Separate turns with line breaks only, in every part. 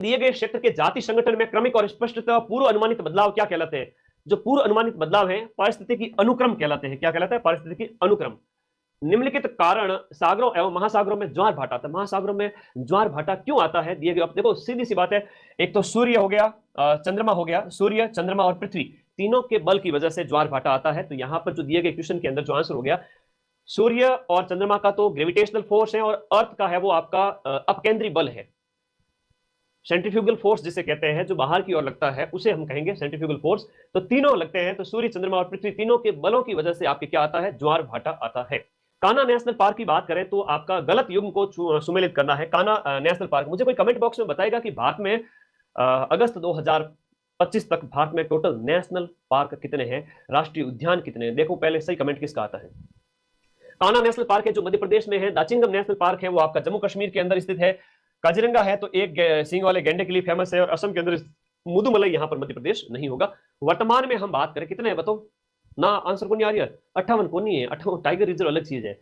दिए गए क्षेत्र के जाति संगठन में क्रमिक और स्पष्टतः पूर्व अनुमानित बदलाव क्या कहलाते हैं? जो पूर्व अनुमानित बदलाव है पारिस्थितिकी अनुक्रम कहलाते हैं। क्या कहलाता है? पारिस्थितिकी अनुक्रम। निम्नलिखित कारण सागरों एवं महासागरों में ज्वार भाटा आता है। महासागरों में ज्वार भाटा क्यों आता है? दिए गए, अब देखो सीधी सी बात है, एक तो सूर्य हो गया, चंद्रमा हो गया, सूर्य चंद्रमा और पृथ्वी तीनों के बल की वजह से ज्वार भाटा आता है। तो यहां पर जो दिए गए क्वेश्चन के अंदर जो आंसर हो गया, सूर्य और चंद्रमा का तो ग्रेविटेशनल फोर्स है और अर्थ का है वो आपका अपकेंद्री बल है, सेंट्रीफ्यूगल फोर्स जिसे कहते हैं, जो बाहर की ओर लगता है उसे हम कहेंगे सेंट्रीफ्यूगल फोर्स। तो तीनों लगते हैं, तो सूर्य चंद्रमा और पृथ्वी तीनों के बलों की वजह से आपके क्या आता है? ज्वार भाटा आता है। कान्हा नेशनल पार्क की बात करें तो आपका गलत युग्म को सुमेलित करना है। कान्हा नेशनल पार्क, मुझे कोई कमेंट बॉक्स में बताएगा कि भारत में अगस्त 2025 तक भारत में टोटल नेशनल पार्क कितने हैं, राष्ट्रीय उद्यान कितने हैं? देखो पहले सही कमेंट किसका आता है। कान्हा नेशनल पार्क है जो मध्य प्रदेश में है। दाचिंगम नेशनल पार्क है वो आपका जम्मू कश्मीर के अंदर स्थित है। काजीरंगा है तो एक सींग वाले गैंडे के लिए फेमस है, और असम के अंदर मुदुमलई, यहाँ पर मध्य प्रदेश नहीं होगा। वर्तमान में हम बात करें कितने हैं बताओ ना, आंसर को नहीं आ रही है। 58 को नहीं है, 58 टाइगर रिजर्व अलग चीज है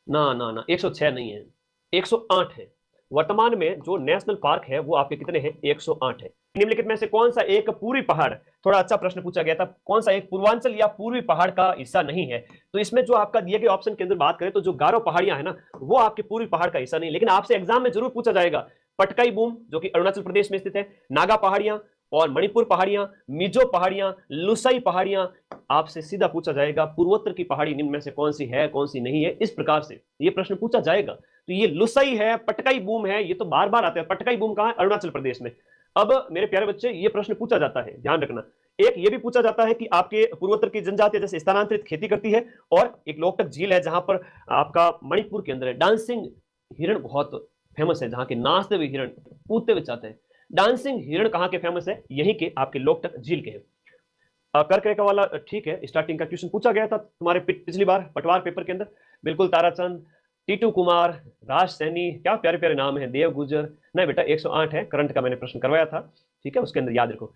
ना ना ना, 106 नहीं है, 108 है। वर्तमान में जो नेशनल पार्क है वो आपके कितने हैं? 108 है। निम्नलिखित में से कौन सा एक पूर्वी पहाड़, थोड़ा अच्छा प्रश्न पूछा गया था, कौन सा एक पूर्वांचल या पूर्वी पहाड़ का हिस्सा नहीं है? तो इसमें जो आपका दिए गए ऑप्शन के अंदर बात करें तो जो गारो पहाड़ियां है ना, वो आपके पूर्वी पहाड़ का हिस्सा नहीं, लेकिन आपसे एग्जाम में जरूर पूछा जाएगा। पटकाई बूम जो कि अरुणाचल प्रदेश में स्थित है, नागा पहाड़ियां और मणिपुर पहाड़ियां, मिजो पहाड़ियां, लुसाई पहाड़ियां, आपसे सीधा पूछा जाएगा पूर्वोत्तर की पहाड़ी निम्न में से कौन सी है, कौन सी नहीं है, इस प्रकार से ये प्रश्न पूछा जाएगा। तो ये लुसाई है, पटकाई बूम है, ये तो बार बार आते हैं। पटकाई बूम कहां है? अरुणाचल प्रदेश में। अब मेरे प्यारे बच्चे, ये प्रश्न पूछा जाता है, ध्यान रखना। एक ये भी पूछा जाता है कि आपके पूर्वोत्तर की जनजातियां जैसे स्थानांतरित खेती करती है, और एक लोकटक झील है जहां पर आपका मणिपुर के अंदर है, डांसिंग हिरण बहुत फेमस है, जहां के नाचते हुए हिरण कूदते हुए जाते हैं। डांसिंग हिरण कहां के फेमस है? यही के आपके लोकटक झील के हैं। कर्क रेखा वाला ठीक है, स्टार्टिंग का क्वेश्चन पूछा गया था तुम्हारे पिछली बार पटवार पेपर के अंदर। बिल्कुल, ताराचंद, टीटू कुमार, राज सैनी, क्या प्यारे प्यारे नाम है, देव गुजर। नहीं बेटा, 108 है, करंट का मैंने प्रश्न करवाया था, ठीक है, उसके अंदर याद रखो।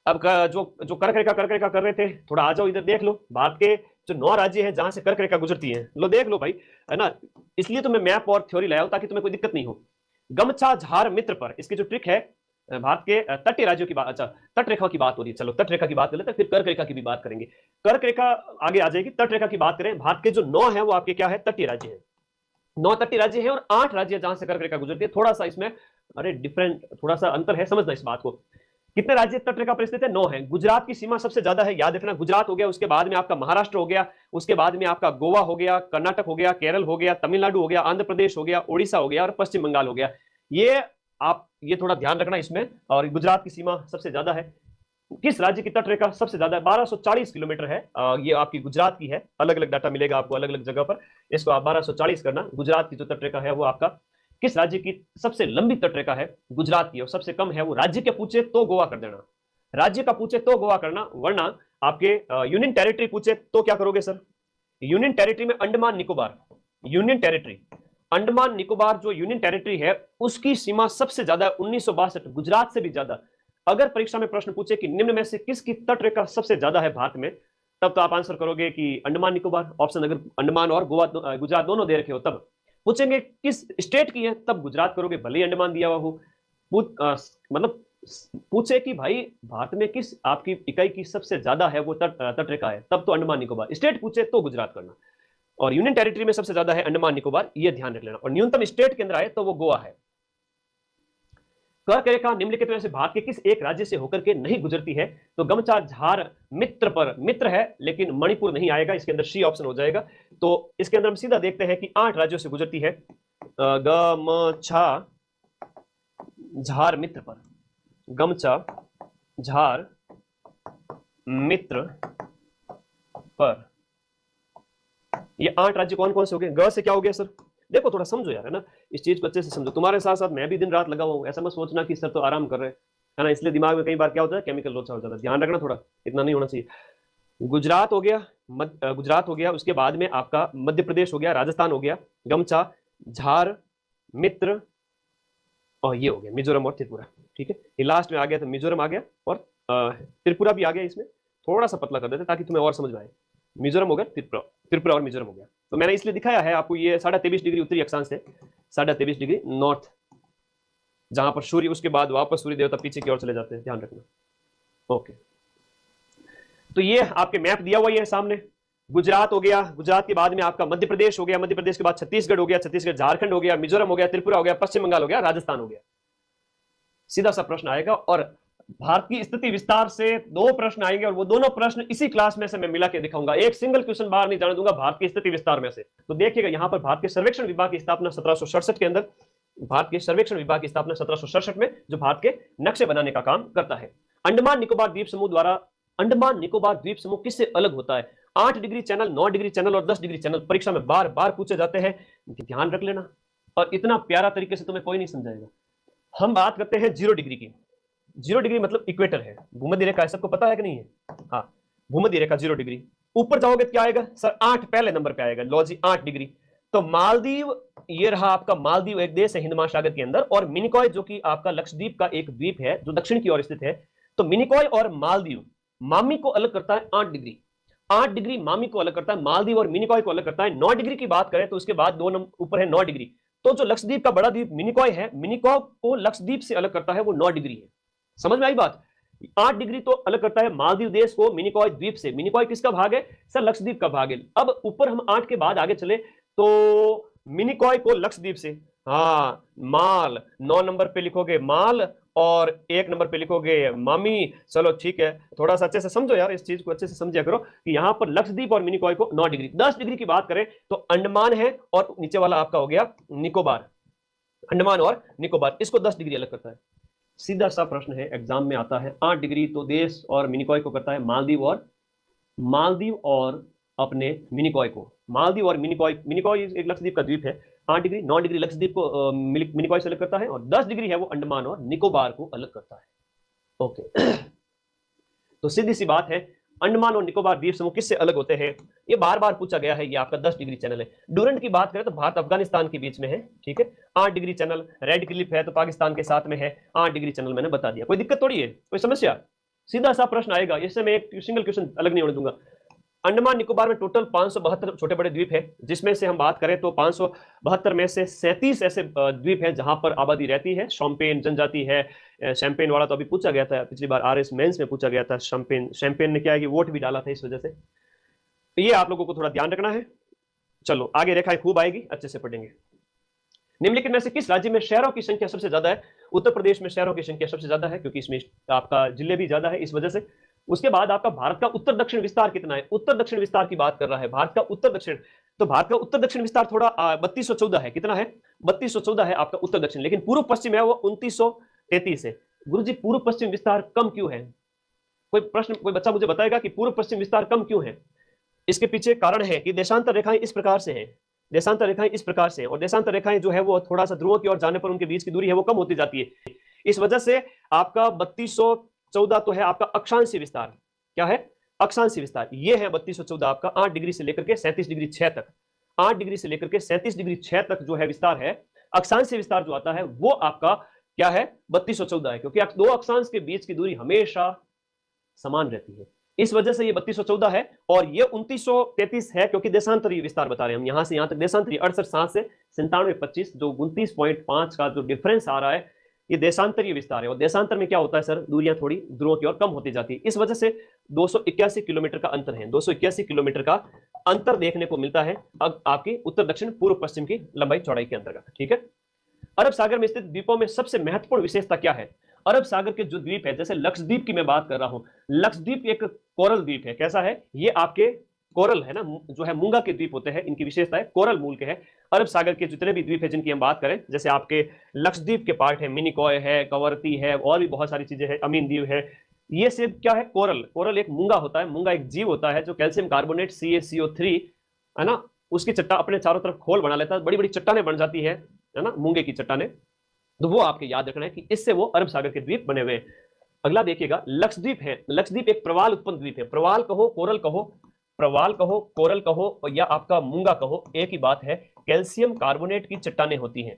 अब जो जो कर्क रेखा कर रहे थे, थोड़ा आ जाओ इधर, देख लो भारत के जो 9 राज्य हैं जहां से कर्क रेखा गुजरती है, लो देख लो भाई, है ना। इसलिए तो मैं मैप और थ्योरी लाया हूं ताकि तुम्हें कोई दिक्कत नहीं हो। गमछा झार मित्र पर, इसकी जो ट्रिक है, भारत के तटीय राज्यों की बात, अच्छा तट रेखा की बात हो रही है, चलो तट रेखा की बात कर लेते हैं, फिर कर्क रेखा की भी बात करेंगे। कर्क रेखा आगे आ जाएगी, तट रेखा की बात करें। भारत के जो 9 है वो आपके क्या है? तटीय राज्य है। 9 तटीय राज्य है और 8 राज्य जहां से कर्क रेखा गुजरती है। थोड़ा सा इसमें अरे डिफरेंट, थोड़ा सा अंतर है, समझना इस बात को। कितने राज्य तट रेखा पर स्थित है? 9 है। गुजरात की सीमा सबसे ज्यादा है, याद रखना। गुजरात हो गया, उसके बाद में आपका महाराष्ट्र हो गया, उसके बाद में आपका गोवा हो गया, कर्नाटक हो गया, केरल हो गया, तमिलनाडु हो गया, आंध्र प्रदेश हो गया, उड़ीसा हो गया और पश्चिम बंगाल हो गया। ये आप ये थोड़ा ध्यान रखना इसमें। और गुजरात की सीमा सबसे ज्यादा है। किस राज्य की तट रेखा सबसे ज्यादा है? 1240 किलोमीटर है। ये आपकी गुजरात की है। अलग अलग डाटा मिलेगा आपको अलग अलग जगह पर, इसको आप 1240 करना। गुजरात की जो तट रेखा है वो आपका किस राज्य की सबसे लंबी तट रेखा है? गुजरात की। और सबसे कम है वो राज्य के पूछे तो गोवा कर देना, राज्य का पूछे तो गोवा करना, वरना आपके यूनियन टेरिटरी पूछे तो क्या करोगे सर? यूनियन टेरिटरी में अंडमान निकोबार, यूनियन टेरिटरी, अंडमान निकोबार जो यूनियन टेरिटरी है उसकी सीमा सबसे ज्यादा 1962, गुजरात से भी ज्यादा। अगर परीक्षा में प्रश्न पूछे कि निम्न में से किसकी तट रेखा सबसे ज्यादा है भारत में, तब तो आप आंसर करोगे कि अंडमान निकोबार ऑप्शन। अगर अंडमान और गोवा गुजरात दोनों दे रखे हो, तब पूछेंगे किस स्टेट की है, तब गुजरात करोगे, भले ही अंडमान दिया हुआ हो। मतलब पूछे कि भाई भारत में किस आपकी इकाई की सबसे ज्यादा है वो तट रेखा है, तब तो अंडमान निकोबार। स्टेट पूछे तो गुजरात करना। और यूनियन टेरिटरी में सबसे ज्यादा है अंडमान निकोबार, ये ध्यान रख लेना। और न्यूनतम स्टेट के अंदर आए तो वो गोवा है। कर्क रेखा निम्नलिखित में से भारत के किस एक राज्य से होकर के नहीं गुजरती है? तो गमचा झार मित्र पर, मित्र है लेकिन मणिपुर नहीं आएगा, इसके अंदर सी ऑप्शन हो जाएगा। तो इसके अंदर हम सीधा देखते हैं कि 8 राज्यों से गुजरती है गमछा झार मित्र पर, गमचा झार मित्र पर। ये 8 राज्य कौन कौन से हो गए? ग से क्या हो गया सर? देखो थोड़ा समझो यार, है ना, इस चीज को अच्छे से समझो। तुम्हारे साथ साथ मैं भी दिन रात लगा हुआ हूं, ऐसा मत सोचना कि सर तो आराम कर रहे हैं, है ना। इसलिए दिमाग में कई बार क्या होता है, केमिकल लोचा हो जाता है, ध्यान रखना थोड़ा, इतना नहीं होना चाहिए। गुजरात हो गया, गुजरात हो गया, उसके बाद में आपका मध्य प्रदेश हो गया, राजस्थान हो गया, गमचा झार मित्र, और ये हो गया मिजोरम और त्रिपुरा। ठीक है, ये लास्ट में आ गया था, मिजोरम आ गया और त्रिपुरा भी आ गया। इसमें थोड़ा सा पतला कर देते ताकि तुम्हें और समझ में आए। मिजोरम हो गया, त्रिपुरा और मिजोरम हो गया। तो मैंने इसलिए दिखाया है आपको, ये 23.5 डिग्री उत्तरी अक्षांश है, 23.5 डिग्री नॉर्थ जहां पर सूर्य, उसके बाद वापस सूर्य देवता पीछे की ओर चले जाते हैं, ध्यान रखना। ओके, तो ये आपके मैप दिया हुआ है सामने। गुजरात हो गया, गुजरात के बाद में आपका मध्य प्रदेश हो गया, मध्य प्रदेश के बाद छत्तीसगढ़ हो गया, छत्तीसगढ़ झारखंड हो गया, मिजोरम हो गया, त्रिपुरा हो गया, पश्चिम बंगाल हो गया, राजस्थान हो गया। सीधा सा प्रश्न आएगा, और भारत की स्थिति विस्तार से 2 प्रश्न आएंगे, और वो दोनों प्रश्न इसी क्लास में से मैं मिला के दिखाऊंगा, एक सिंगल क्वेश्चन बाहर नहीं जाने दूंगा भारत की स्थिति विस्तार में से। तो देखिएगा, यहां पर भारत के सर्वेक्षण विभाग की स्थापना 1767 के अंदर, भारत के सर्वेक्षण विभाग की स्थापना 1767 में, जो भारत के नक्शे बनाने का काम करता है। अंडमान निकोबार द्वीप समूह द्वारा, अंडमान निकोबार द्वीप समूह किससे अलग होता है? 8 डिग्री चैनल, 9 डिग्री चैनल और 10 डिग्री चैनल परीक्षा में बार बार पूछे जाते हैं, ध्यान रख लेना, और इतना प्यारा तरीके से तुम्हें कोई नहीं समझाएगा। हम बात करते हैं 0 डिग्री की। 0 डिग्री मतलब इक्वेटर है, भूमध्य रेखा है, सबको पता है कि नहीं है? हाँ, भूमध्य रेखा 0 डिग्री। ऊपर जाओगे तो क्या आएगा सर? 8 पहले नंबर पे आएगा, लो जी 8 डिग्री। तो मालदीव, ये रहा आपका मालदीव, एक देश है हिंद महासागर के अंदर, और मिनिकॉय जो कि आपका लक्षद्वीप का एक द्वीप है जो दक्षिण की ओर स्थित है। तो मिनिकॉय और मालदीव, मामी को अलग करता है 8 डिग्री, 8 डिग्री मामी को अलग करता है, मालदीव और मिनिकॉय को अलग करता है। 9 डिग्री की बात करें तो उसके बाद 2 नंबर ऊपर है 9 डिग्री। तो जो लक्षद्वीप का बड़ा द्वीप मिनिकॉय है, मिनिकॉय को लक्षद्वीप से अलग करता है, वो 9 डिग्री है। समझ में आई बात? 8 डिग्री तो अलग करता है मालदीव देश को मिनिकॉय द्वीप से। मिनिकॉय किसका भाग है सर? लक्षद्वीप का भाग है। अब ऊपर हम 8 के बाद आगे चले तो मिनिकॉय को लक्षद्वीप से, हाँ, माल 9 नंबर पे लिखोगे माल, और 1 नंबर पे लिखोगे मामी। चलो ठीक है, थोड़ा सा अच्छे से समझो यार, इस चीज को अच्छे से समझा करो कि यहां पर लक्षद्वीप और मिनिकॉय को 9 डिग्री। 10 डिग्री की बात करें तो अंडमान है, और नीचे वाला आपका हो गया निकोबार, अंडमान और निकोबार, इसको 10 डिग्री अलग करता है। सीधा सा प्रश्न है, एग्जाम में आता है। 8 डिग्री तो देश और मिनिकॉय को करता है मालदीव और अपने मिनिकॉय को, मालदीव और मिनिकॉय, मिनिकॉय एक लक्षद्वीप का द्वीप है। 8 डिग्री 9 डिग्री लक्षद्वीप को मिनिकॉय से अलग करता है, और 10 डिग्री है वो अंडमान और निकोबार को अलग करता है। ओके, तो सीधी सी बात है, अंडमान और निकोबार द्वीप समूह किससे अलग होते हैं? ये बार बार पूछा गया है। ये आपका 10 डिग्री चैनल है। डूरंट की बात करें तो भारत अफगानिस्तान के बीच में है, ठीक है। 8 डिग्री चैनल। रेड क्लिफ है तो पाकिस्तान के साथ में है। 8 डिग्री चैनल मैंने बता दिया। कोई दिक्कत थोड़ी है, कोई समस्या? सीधा सा प्रश्न आएगा, इससे मैं एक सिंगल क्वेश्चन अलग नहीं होने दूंगा। अंडमान निकोबार में टोटल 572 छोटे बड़े द्वीप है, जिसमें से हम बात करें तो 572 में से 37 ऐसे द्वीप हैं जहां पर आबादी रहती है। शैंपेन जनजाति है। शैंपेन वाला तो अभी पूछा गया था, पिछली बार आरएस मेंस में पूछा गया था। शैंपेन ने क्या है कि वोट भी डाला था इस वजह से। तो ये आप लोगों को थोड़ा ध्यान रखना है। चलो आगे रेखाएं खूब आएगी, अच्छे से पढ़ेंगे। निम्नलिखित में से किस राज्य में शहरों की संख्या सबसे ज्यादा है? उत्तर प्रदेश में शहरों की संख्या सबसे ज्यादा है, क्योंकि इसमें आपका जिले भी ज्यादा है इस वजह से। उसके बाद आपका भारत का उत्तर दक्षिण विस्तार कितना है? उत्तर दक्षिण विस्तार की बात कर रहा है, भारत का उत्तर दक्षिण। तो भारत का उत्तर दक्षिण विस्तार थोड़ा 3214 है। कितना है? 3214 है आपका उत्तर दक्षिण। लेकिन पूर्व पश्चिम है वो 2933 है। गुरुजी पूर्व पश्चिम विस्तार कम क्यों है? कोई बच्चा मुझे बताएगा कि पूर्व पश्चिम विस्तार कम क्यों है? इसके पीछे कारण है कि देशांतर रेखाएं इस प्रकार से हैं। देशांतर रेखाएं इस प्रकार से, और देशांतर रेखाएं जो है वो थोड़ा सा ध्रुवों की ओर जाने पर उनके बीच की दूरी है वो कम होती जाती है। इस वजह से आपका 3214 तो है आपका अक्षांशीय विस्तार। क्या है? अक्षांशीय विस्तार। ये है 3214 आपका 8 डिग्री से लेकर के 37 डिग्री 6 तक। 8 डिग्री से लेकर के 37 डिग्री 6 तक जो है विस्तार है। अक्षांशीय विस्तार जो आता है वो आपका क्या है? 3214 है, क्योंकि दो अक्षांश के बीच की दूरी हमेशा समान रहती है। इस वजह से ये 3214 है, और ये 2933 है क्योंकि देशांतरीय विस्तार बता रहे हैं हम। यहां से यहां तक देशांतरीय 68 से 9725, जो 29.5 का जो डिफरेंस आ रहा है, ये देशांतरीय विस्तार है। और देशांतर में क्या होता है सर? दूरियां थोड़ी ध्रुवों की ओर कम होती जाती है। इस वजह से 281 किलोमीटर का अंतर है। 281 किलोमीटर का अंतर देखने को मिलता है अब आपकी उत्तर दक्षिण पूर्व पश्चिम की लंबाई चौड़ाई के अंतर्गत, ठीक है। अरब सागर में स्थित द्वीपों में सबसे महत्वपूर्ण विशेषता क्या है? अरब सागर के जो द्वीप है, जैसे लक्षद्वीप की मैं बात कर रहा हूं, लक्षद्वीप एक कोरल द्वीप है। कैसा है? ये आपके कोरल है ना, जो है मूंगा के द्वीप होते हैं, इनकी विशेषता है कोरल मूल के है। अरब सागर के जितने भी द्वीप है जिनकी हम बात करें, जैसे आपके लक्षद्वीप के पार्ट है, मिनिकॉय है, कवरती है, और भी बहुत सारी चीजें हैं, अमीन द्वीप है, ये सिर्फ क्या है? कोरल। कोरल एक मूंगा होता है। मूंगा एक जीव होता है जो कैल्शियम कार्बोनेट CaCO3 है ना, उसकी चट्टा अपने चारों तरफ खोल बना लेता है, बड़ी बड़ी चट्टानें बन जाती है ना, मूंगे की चट्टानें। तो वो आपके याद रखना है कि इससे वो अरब सागर के द्वीप बने हुए हैं। अगला देखिएगा, लक्षद्वीप है। लक्षद्वीप एक प्रवाल उत्पन्न द्वीप है। प्रवाल कहो, कोरल कहो, प्रवाल कहो, कोरल कहो, या आपका मूंगा कहो, एक ही बात है। कैल्शियम कार्बोनेट की चट्टानें होती हैं।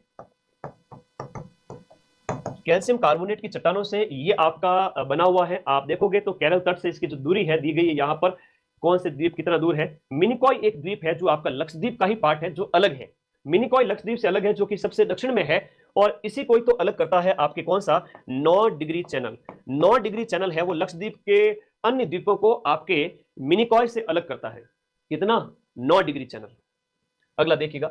कैल्शियम कार्बोनेट की चट्टानों से ये आपका बना हुआ है। आप देखोगे तो केरल तट से इसकी जो दूरी है दी गई है, यहाँ पर कौन से द्वीप कितना दूर है। मिनिकॉय एक द्वीप है जो आपका लक्षद्वीप का ही पार्ट है, जो अलग है। मिनिकॉय लक्षद्वीप से अलग है, जो कि सबसे दक्षिण में है, और इसी को ही तो अलग करता है आपके कौन सा 9 डिग्री चैनल। 9 डिग्री चैनल है वो लक्षद्वीप के अन्य द्वीपों को आपके मिनिकॉय से अलग करता है। कितना? 9 डिग्री चैनल। अगला देखिएगा,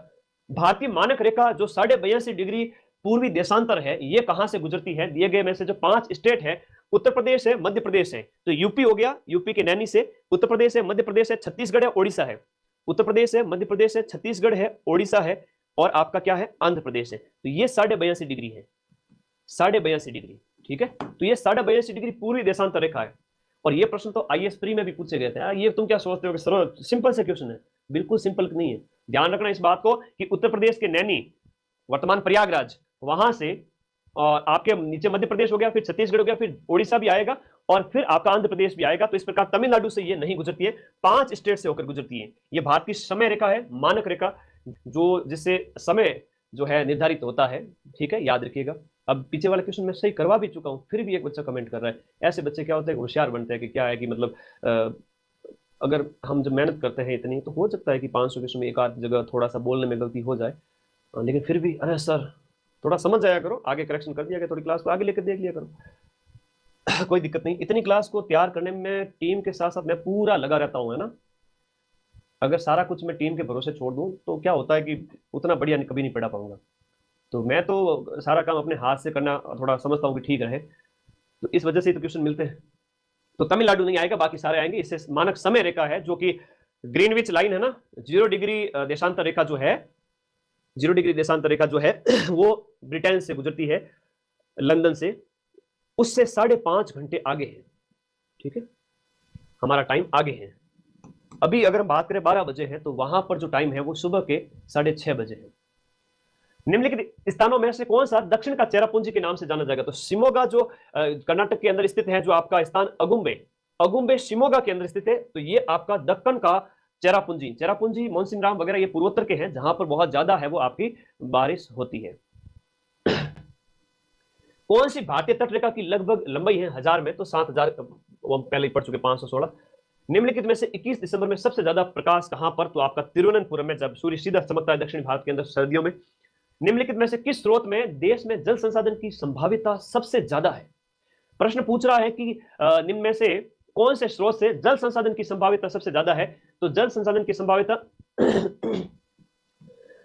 भारतीय मानक रेखा जो 82.5 डिग्री पूर्वी देशांतर है, ये कहां से गुजरती है? दिए गए में से जो 5 स्टेट है, उत्तर प्रदेश है, मध्य प्रदेश है, तो यूपी हो गया, यूपी के नैनी से, उत्तर प्रदेश है, मध्य प्रदेश है, छत्तीसगढ़ है, ओडिशा है। उत्तर प्रदेश है, मध्य प्रदेश है, छत्तीसगढ़ है, ओडिशा है, और आपका क्या है? आंध्र प्रदेश है। तो ये 82.5 डिग्री है, 82.5 डिग्री, ठीक है। तो ये 82.5 डिग्री पूर्वी देशांतर रेखा है। और ये प्रश्न तो आईएएस प्री में भी पूछे गए थे। ये तुम क्या सोचते हो कि सरल सिंपल से क्वेश्चन है? बिल्कुल सिंपल नहीं है। ध्यान रखना इस बात को कि उत्तर प्रदेश के नैनी, वर्तमान प्रयागराज, वहां से और आपके नीचे मध्य प्रदेश हो गया, फिर छत्तीसगढ़ हो गया, फिर ओडिशा भी आएगा, और फिर आपका आंध्र प्रदेश भी आएगा। तो इस प्रकार तमिलनाडु से ये नहीं गुजरती है, 5 स्टेट से होकर गुजरती है। ये भारत की समय रेखा है, मानक रेखा, जो जिससे समय जो है निर्धारित होता है, ठीक है, याद रखिएगा। अब पीछे वाला क्वेश्चन मैं सही करवा भी चुका हूं, फिर भी एक बच्चा कमेंट कर रहा है। ऐसे बच्चे क्या होते हैं, होशियार बनते हैं कि क्या है कि मतलब अगर हम जब मेहनत करते हैं इतनी, तो हो सकता है कि 500 क्वेश्चन में एक आध जगह थोड़ा सा बोलने में गलती हो जाए, लेकिन फिर भी अरे सर थोड़ा समझ जाया करो, आगे करेक्शन कर दिया गया, थोड़ी क्लास को आगे लेकर देख लिया करो। कोई दिक्कत नहीं। इतनी क्लास को तैयार करने में टीम के साथ साथ मैं पूरा लगा रहता हूं, है ना। अगर सारा कुछ मैं टीम के भरोसे छोड़ दूं तो क्या होता है कि उतना बढ़िया कभी नहीं पढ़ा पाऊंगा। तो मैं तो सारा काम अपने हाथ से करना थोड़ा समझता हूँ कि ठीक रहे, तो इस वजह से ही तो क्वेश्चन मिलते हैं। तो तमिलनाडु नहीं आएगा, बाकी सारे आएंगे। इससे मानक समय रेखा है जो कि ग्रीनविच लाइन है ना, 0 डिग्री देशांतर रेखा जो है, 0 डिग्री देशांतर रेखा जो है वो ब्रिटेन से गुजरती है, लंदन से, उससे 5.5 घंटे आगे है, ठीक है, हमारा टाइम आगे है। अभी अगर हम बात करें 12 बजे है, तो वहां पर जो टाइम है वो सुबह के 6:30 बजे है। निम्नलिखित स्थानों में से कौन सा दक्षिण का चेरापूंजी के नाम से जाना जाएगा? तो शिमोगा जो कर्नाटक के अंदर स्थित है, जो आपका स्थान अगुम्बे, अगुम्बे शिमोगा के अंदर स्थित है, तो ये आपका दक्कन का चेरापूंजी, चेरापूंजी, मोहसिनराम वगैरह ये पूर्वोत्तर के हैं, जहां पर बहुत ज्यादा है वो आपकी बारिश होती है। कौन सी भारतीय तटरेखा की लगभग लंबाई है 1000 में? तो 7000, वो पहले ही पढ़ चुके, 516। निम्नलिखित में से 21 दिसंबर में सबसे ज्यादा प्रकाश कहां पर? तो आपका तिरुवनंतपुरम में, जब सूर्य सीधा चमकता है दक्षिण भारत के अंदर सर्दियों में। निम्नलिखित में से किस स्रोत में देश में जल संसाधन की संभाव्यता सबसे ज्यादा है? प्रश्न पूछ रहा है कि निम्न में से कौन से स्रोत से जल संसाधन की संभाव्यता सबसे ज्यादा है? तो जल संसाधन की संभाव्यता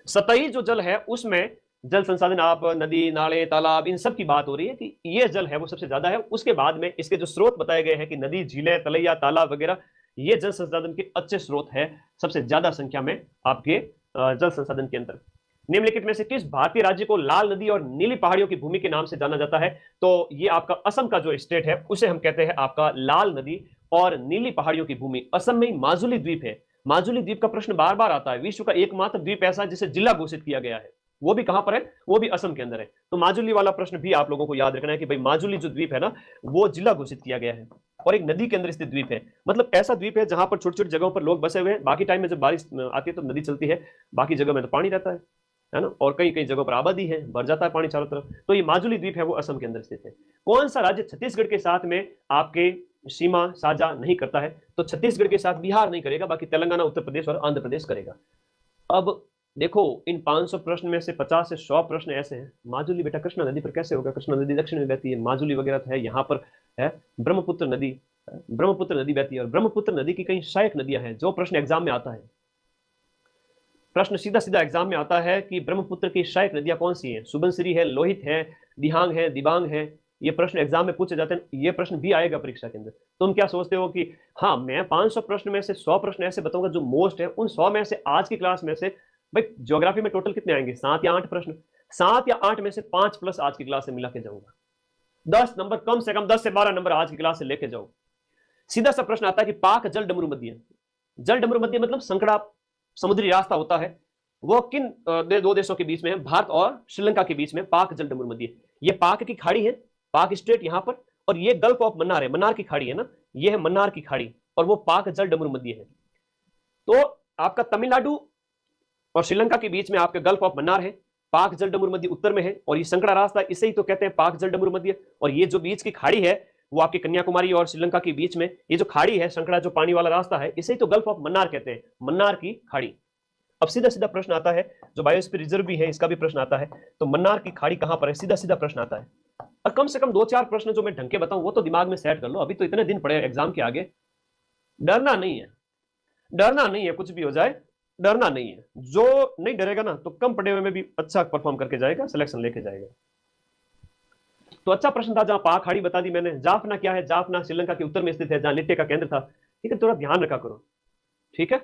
सतही जो जल है उसमें जल संसाधन, आप नदी, नाले, तालाब, इन सब की बात हो रही है कि ये जल है वो सबसे ज्यादा है। उसके बाद में इसके जो स्रोत बताए गए हैं कि नदी, झीलें, तलैया, तालाब वगैरह, ये जल संसाधन के अच्छे स्रोत है सबसे ज्यादा संख्या में आपके जल संसाधन के अंदर। निम्नलिखित में से किस भारतीय राज्य को लाल नदी और नीली पहाड़ियों की भूमि के नाम से जाना जाता है? तो ये आपका असम का जो स्टेट है उसे हम कहते हैं आपका लाल नदी और नीली पहाड़ियों की भूमि। असम में माजुली द्वीप है। माजुली द्वीप का प्रश्न बार बार आता है। विश्व का एकमात्र द्वीप ऐसा है जिसे जिला घोषित किया गया है, वो भी कहां पर है? वो भी असम के अंदर है। तो माजुली वाला प्रश्न भी आप लोगों को याद रखना है कि भाई माजुली जो द्वीप है ना, वो जिला घोषित किया गया है और एक नदी के अंदर स्थित द्वीप है। मतलब ऐसा द्वीप है जहां पर छोटी छोटी जगहों पर लोग बसे हुए हैं। बाकी टाइम में जब बारिश आती है तो नदी चलती है, बाकी जगह में तो पानी रहता है ना, और कई कई जगहों पर आबादी है, भर जाता है पानी चारों तरफ। तो ये माजुली द्वीप है वो असम के अंदर स्थित है। कौन सा राज्य छत्तीसगढ़ के साथ में आपके सीमा साझा नहीं करता है? तो छत्तीसगढ़ के साथ बिहार नहीं करेगा, बाकी तेलंगाना, उत्तर प्रदेश और आंध्र प्रदेश करेगा। अब देखो, इन 500 प्रश्न में से 50 से 100 प्रश्न ऐसे हैं। माजुली बेटा कृष्णा नदी पर कैसे होगा? कृष्णा नदी दक्षिण में बहती है, माजुली वगैरह तो है, यहाँ पर है ब्रह्मपुत्र नदी, ब्रह्मपुत्र नदी बहती है, और ब्रह्मपुत्र नदी की कई सहायक नदियां हैं। जो प्रश्न एग्जाम में आता है, प्रश्न सीधा सीधा एग्जाम में आता है कि ब्रह्मपुत्र की सहायक नदियां कौन सी हैं? सुबनसिरी है, लोहित है, दिहांग है, दिबांग है। ये प्रश्न एग्जाम में पूछे जाते हैं, ये प्रश्न भी आएगा परीक्षा के अंदर। तुम क्या सोचते हो कि हाँ मैं 500 प्रश्न में से 100 प्रश्न ऐसे बताऊंगा जो मोस्ट है, उन 100 में से आज की क्लास में से भाई ज्योग्राफी में टोटल कितने आएंगे? 7 या 8 प्रश्न। 7 या 8 में से 5 प्लस आज की क्लास से मिला के जाऊंगा। 10 नंबर, कम से कम 10 से 12 नंबर आज की क्लास से लेके जाओ। सीधा सा प्रश्न आता है कि पाक जल डमरू मध्य, जल डमरू मध्य मतलब संकड़ा समुद्री रास्ता होता है, वो किन दो देशों के बीच में है? भारत और श्रीलंका के बीच में पाक जल डमरू मध्य। ये पाक की खाड़ी है, पाक स्टेट यहां पर, और ये गल्फ ऑफ मन्नार है, मन्नार की खाड़ी है ना, ये है मन्नार की खाड़ी, और वो पाक जल डमरू मध्य है। तो आपका तमिलनाडु और श्रीलंका के बीच में आपका गल्फ ऑफ मन्नार है, पाक जल डमरू मध्य उत्तर में है, और ये संकड़ा रास्ता, इसे ही तो कहते हैं पाक जल डमरू मध्य। और ये जो बीच की खाड़ी है वो आपकी कन्याकुमारी और श्रीलंका के बीच में ये जो खाड़ी है, संकड़ा जो पानी वाला रास्ता है, इसे ही तो गल्फ ऑफ मन्नार कहते हैं, मन्नार की खाड़ी। अब सीधा सीधा प्रश्न आता है, जो बायोस्फीयर रिजर्व भी है इसका भी प्रश्न आता है, तो मन्नार की खाड़ी कहां पर है, सीधा सीधा प्रश्न आता है। और कम से कम 2-4 प्रश्न जो मैं ढंग के बताऊं वो तो दिमाग में सेट कर लो, अभी तो इतने दिन पड़े एग्जाम के आगे। डरना नहीं है, डरना नहीं है, कुछ भी हो जाए डरना नहीं है। जो नहीं डरेगा ना तो कम पड़े हुए में भी अच्छा परफॉर्म करके जाएगा, सिलेक्शन लेके जाएगा। तो अच्छा प्रश्न था, जहां पा खाड़ी बता दी मैंने। जाफना क्या है, जाफना श्रीलंका के उत्तर में स्थित है, जहां लिट्टे का केंद्र था। ठीक है, थोड़ा ध्यान रखा करो, ठीक है।